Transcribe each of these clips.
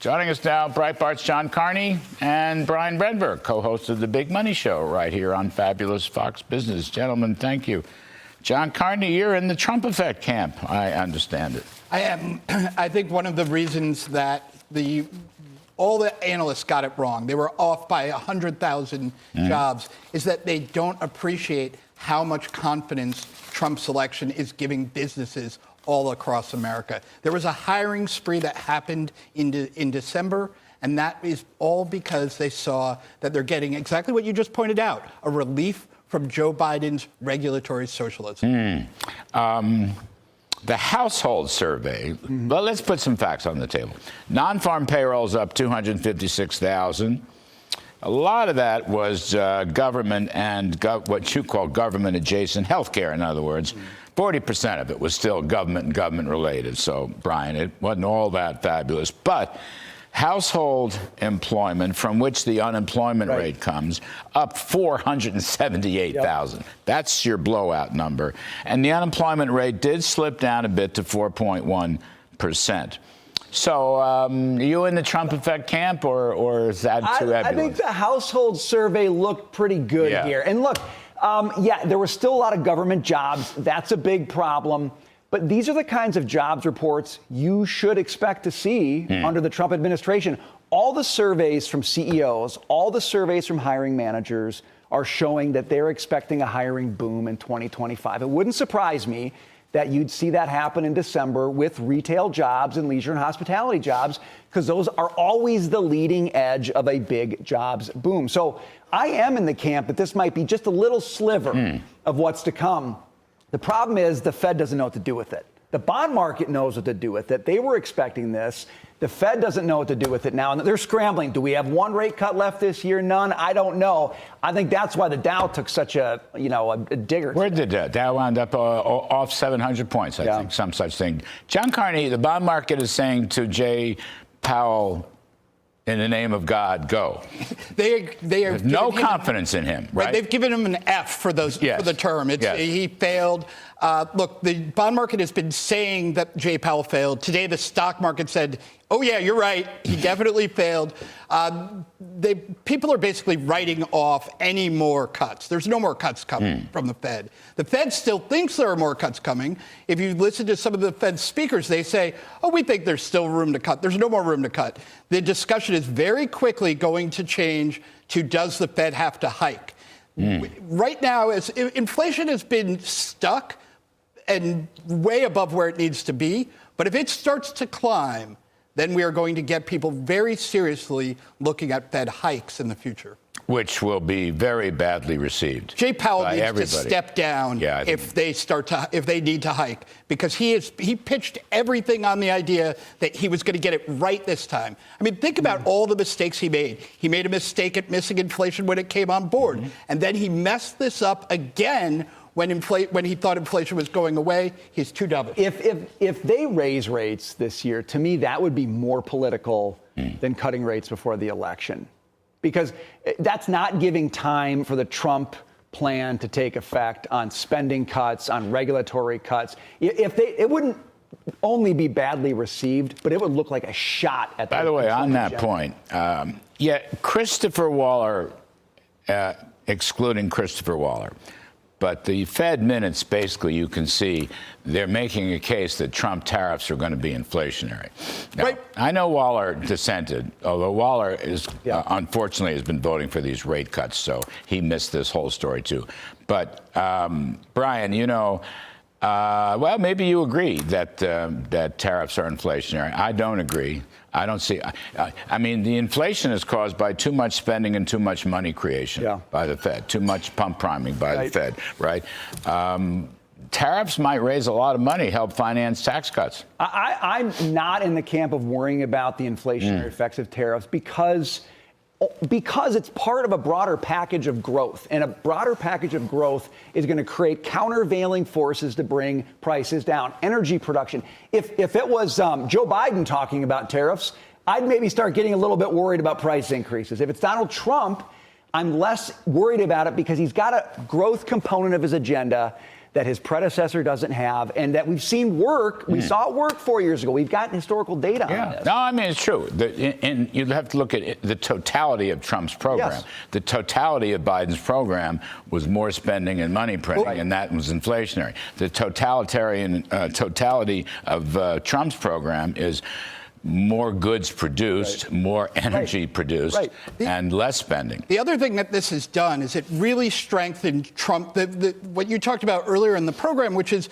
Joining us now, Breitbart's John Carney and Brian Brenberg, co-host of The Big Money Show, right here on fabulous Fox Business. Gentlemen, thank you. John Carney, you're in the Trump effect camp, I understand it. I am. I think one of the reasons that all the analysts got it wrong, they were off by 100,000 jobs, is that they don't appreciate how much confidence Trump's election is giving businesses all across America. There was a hiring spree that happened in December, and that is all because they saw that they're getting exactly what you just pointed out, a relief from Joe Biden's regulatory socialism. The household survey, well, let's put some facts on the table. Non-farm payrolls up 256,000. A lot of that was government and what you call government adjacent health care, in other words. 40% of it was still government and government related. So, Brian, it wasn't all that fabulous. But household employment, from which the unemployment rate comes, up 478,000. Yep. That's your blowout number. And the unemployment rate did slip down a bit to 4.1%. So, you in the Trump effect camp, or is that too nebulous? I think the household survey looked pretty good here. And look, there were still a lot of government jobs. That's a big problem. But these are the kinds of jobs reports you should expect to see under the Trump administration. All the surveys from CEOs, all the surveys from hiring managers are showing that they're expecting a hiring boom in 2025. It wouldn't surprise me that you'd see that happen in December with retail jobs and leisure and hospitality jobs, because those are always the leading edge of a big jobs boom. So I am in the camp that this might be just a little sliver of what's to come. The problem is the Fed doesn't know what to do with it. The bond market knows what to do with it. They were expecting this. The Fed doesn't know what to do with it now, and they're scrambling. Do we have one rate cut left this year? None. I don't know. I think that's why the Dow took such a digger. Where did the Dow wound up off 700 points, I think, some such thing. John Carney, the bond market is saying to Jay Powell, in the name of God, go. They are no confidence in him, right? They've given him an F for for the term. He failed. Look, the bond market has been saying that Jay Powell failed. Today, the stock market said, "Oh yeah, you're right. He definitely failed." People are basically writing off any more cuts. There's no more cuts coming from the Fed. The Fed still thinks there are more cuts coming. If you listen to some of the Fed speakers, they say, "Oh, we think there's still room to cut. There's no more room to cut." The discussion is very quickly going to change to, does the Fed have to hike? Right now, as inflation has been stuck and way above where it needs to be, but if it starts to climb, then we are going to get people very seriously looking at Fed hikes in the future, which will be very badly received. Jay Powell needs to step down if they need to hike, because he pitched everything on the idea that he was going to get it right this time. I mean, think about all the mistakes he made. He made a mistake at missing inflation when it came on board, and then he messed this up again when he thought inflation was going away. He's too dumb. If they raise rates this year, to me, that would be more political than cutting rates before the election, because that's not giving time for the Trump plan to take effect on spending cuts, on regulatory cuts. It wouldn't only be badly received, but it would look like a shot at. By the way, on that point, Christopher Waller, excluding Christopher Waller. But the Fed minutes, basically, you can see they're making a case that Trump tariffs are going to be inflationary. Now, I know Waller dissented, although Waller is, unfortunately, has been voting for these rate cuts, so he missed this whole story, too. But, Brian, well, maybe you agree that tariffs are inflationary. I don't agree. I don't see. I mean, the inflation is caused by too much spending and too much money creation by the Fed, too much pump priming by the Fed, right? Tariffs might raise a lot of money, help finance tax cuts. I'm not in the camp of worrying about the inflationary effects of tariffs because it's part of a broader package of growth. And a broader package of growth is going to create countervailing forces to bring prices down. Energy production. If it was Joe Biden talking about tariffs, I'd maybe start getting a little bit worried about price increases. If it's Donald Trump, I'm less worried about it because he's got a growth component of his agenda that his predecessor doesn't have, and that we've seen work. We saw it work 4 years ago. We've got historical data on this. No, I mean, it's true. And you have to look at the totality of Trump's program. Yes. The totality of Biden's program was more spending and money printing, and that was inflationary. The totality of Trump's program is more goods produced, more energy produced, and less spending. The other thing that this has done is it really strengthened Trump, what you talked about earlier in the program, which is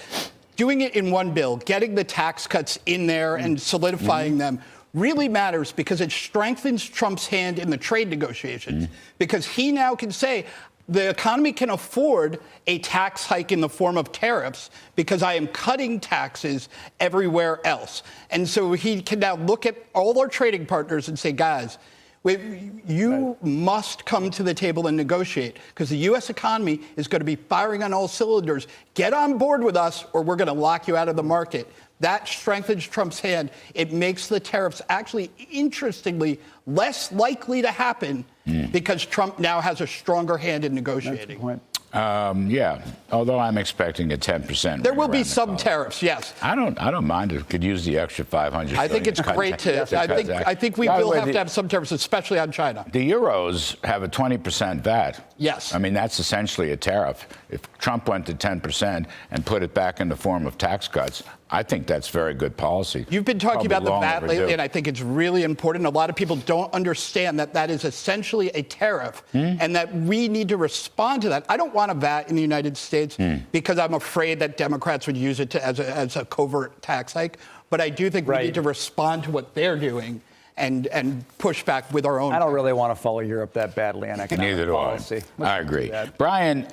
doing it in one bill, getting the tax cuts in there and solidifying them really matters because it strengthens Trump's hand in the trade negotiations because he now can say, the economy can afford a tax hike in the form of tariffs because I am cutting taxes everywhere else. And so he can now look at all our trading partners and say, guys, you must come to the table and negotiate because the U.S. economy is going to be firing on all cylinders. Get on board with us or we're going to lock you out of the market. That strengthens Trump's hand. It makes the tariffs actually, interestingly, less likely to happen because Trump now has a stronger hand in negotiating. Yeah, although I'm expecting a 10%. There will be some tariffs, yes. I don't mind it. Could use the extra 500. I think it's great to. I think we will have to have some tariffs, especially on China. The Euros have a 20% VAT. Yes. I mean, that's essentially a tariff. If Trump went to 10% and put it back in the form of tax cuts, I think that's very good policy. You've been talking about the VAT lately, and I think it's really important. A lot of people don't understand that that is essentially a tariff and that we need to respond to that. I don't want a VAT in the United States because I'm afraid that Democrats would use it as a covert tax hike. But I do think we need to respond to what they're doing and push back with our own. I don't really want to follow Europe that badly on economic policy. Neither do I. I agree. Brian,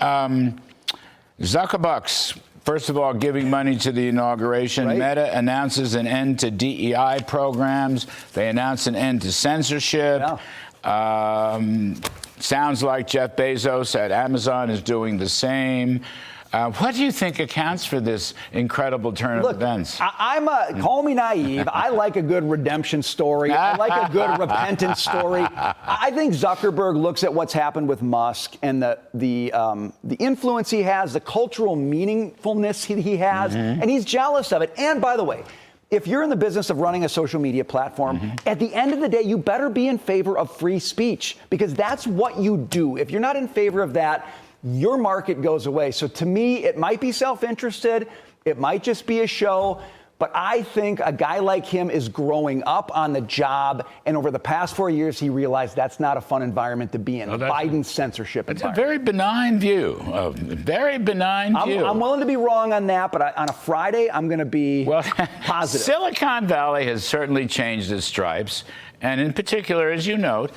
Zuckerbucks. First of all, giving money to the inauguration. Meta announces an end to DEI programs. They announce an end to censorship. Sounds like Jeff Bezos at Amazon is doing the same. What do you think accounts for this incredible turn of events? Call me naive. I like a good redemption story. I like a good repentance story. I think Zuckerberg looks at what's happened with Musk and the influence he has, the cultural meaningfulness he has, and he's jealous of it. And by the way, if you're in the business of running a social media platform, at the end of the day, you better be in favor of free speech because that's what you do. If you're not in favor of that, your market goes away. So to me, it might be self-interested. It might just be a show. But I think a guy like him is growing up on the job. And over the past 4 years, he realized that's not a fun environment to be in. Biden's censorship environment. It's a very benign view. Very benign view. I'm willing to be wrong on that. But on a Friday, I'm going to be positive. Silicon Valley has certainly changed its stripes. And in particular, as you note,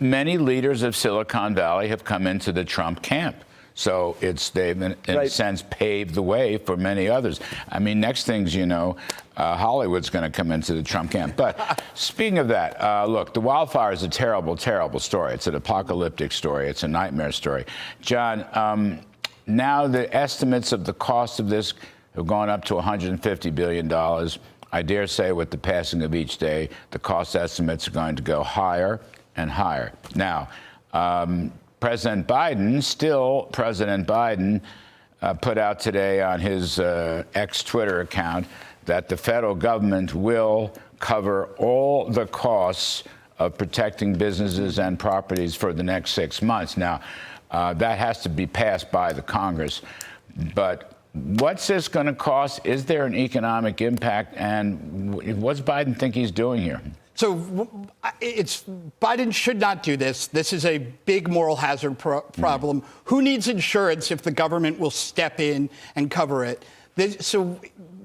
many leaders of Silicon Valley have come into the Trump camp. So they've, in a sense, paved the way for many others. I mean, next things you know, Hollywood's going to come into the Trump camp. But speaking of that, look, the wildfire is a terrible, terrible story. It's an apocalyptic story. It's a nightmare story. John, now the estimates of the cost of this have gone up to $150 billion. I dare say with the passing of each day, the cost estimates are going to go higher and higher. Now, President Biden, put out today on his ex-Twitter account that the federal government will cover all the costs of protecting businesses and properties for the next 6 months. Now, that has to be passed by the Congress. But what's this going to cost? Is there an economic impact? And what's Biden think he's doing here? So Biden should not do this. This is a big moral hazard problem. Who needs insurance if the government will step in and cover it? So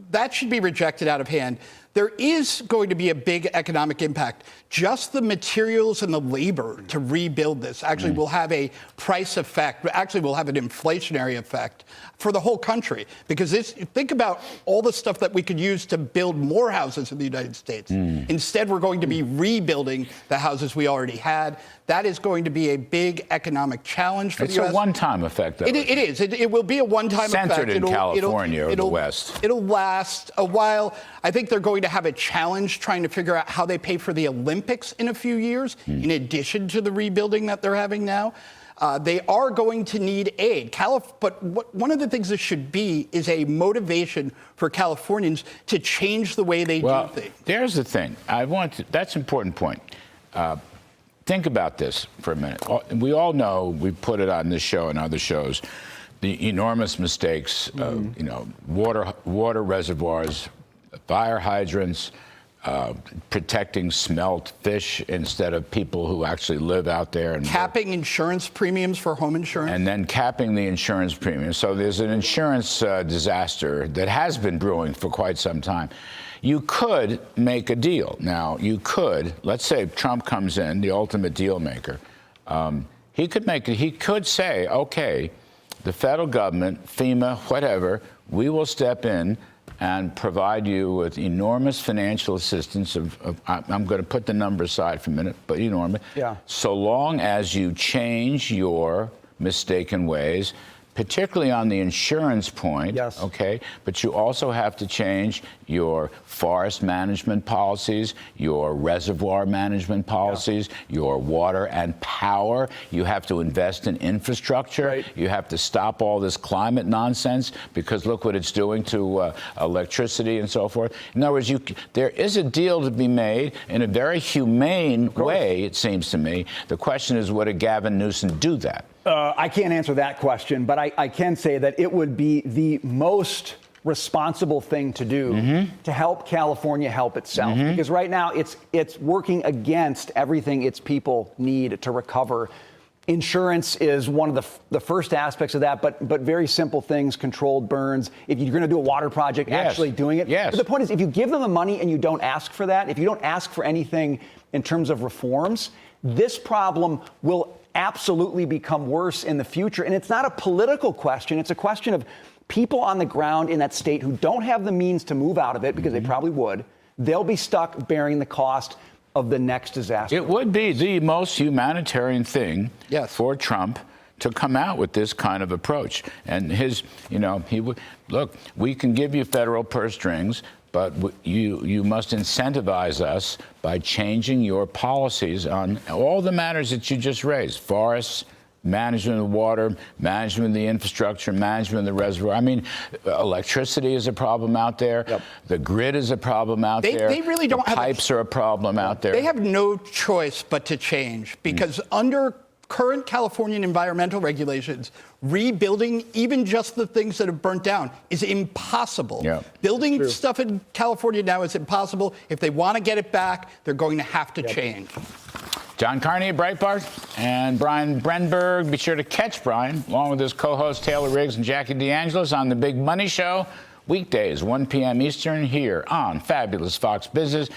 that should be rejected out of hand. There is going to be a big economic impact. Just the materials and the labor to rebuild this actually will have a price effect, actually will have an inflationary effect for the whole country. Because think about all the stuff that we could use to build more houses in the United States. Instead, we're going to be rebuilding the houses we already had. That is going to be a big economic challenge for the U.S. It's a one-time effect, though. It is. It will be a one-time effect. Centered in California or the West. It'll last a while. I think they're going to have a challenge trying to figure out how they pay for the Olympics in a few years, in addition to the rebuilding that they're having now. They are going to need aid. But one of the things this should be is a motivation for Californians to change the way they do things. There's the thing. That's an important point. Think about this for a minute. We all know, we put it on this show and other shows, the enormous mistakes of, water reservoirs, fire hydrants, protecting smelt fish instead of people who actually live out there. And capping insurance premiums for home insurance. And then capping the insurance premiums. So there's an insurance disaster that has been brewing for quite some time. You could make a deal. Now, let's say Trump comes in, the ultimate deal maker. He could say, okay, the federal government, FEMA, whatever, we will step in and provide you with enormous financial assistance I'm going to put the number aside for a minute, but enormous. Yeah. So long as you change your mistaken ways, particularly on the insurance point, yes. Okay? But you also have to change your forest management policies, your reservoir management policies, your water and power. You have to invest in infrastructure. Right. You have to stop all this climate nonsense because look what it's doing to electricity and so forth. In other words, there is a deal to be made in a very humane way, it seems to me. The question is, would Gavin Newsom do that? I can't answer that question, but I can say that it would be the most responsible thing to do to help California help itself. Because right now it's working against everything its people need to recover. Insurance is one of the first aspects of that, but very simple things, controlled burns. If you're going to do a water project, actually doing it. Yes. But the point is, if you give them the money and you don't ask for that, if you don't ask for anything in terms of reforms, this problem will absolutely become worse in the future. And it's not a political question. It's a question of people on the ground in that state who don't have the means to move out of it, because they probably would. They'll be stuck bearing the cost of the next disaster. It would be the most humanitarian thing for Trump to come out with this kind of approach. And he would, look, we can give you federal purse strings, but you must incentivize us by changing your policies on all the matters that you just raised: forests, management of the water, management of the infrastructure, management of the reservoir. I mean, electricity is a problem out there. Yep. The grid is a problem out there. They really don't have pipes are a problem out there. They have no choice but to change, because under current Californian environmental regulations, rebuilding even just the things that have burnt down is impossible. Yep. Building stuff in California now is impossible. If they want to get it back, they're going to have to change. John Carney at Breitbart and Brian Brenberg. Be sure to catch Brian, along with his co-hosts Taylor Riggs and Jackie DeAngelis, on The Big Money Show, weekdays, 1 p.m. Eastern, here on Fabulous Fox Business.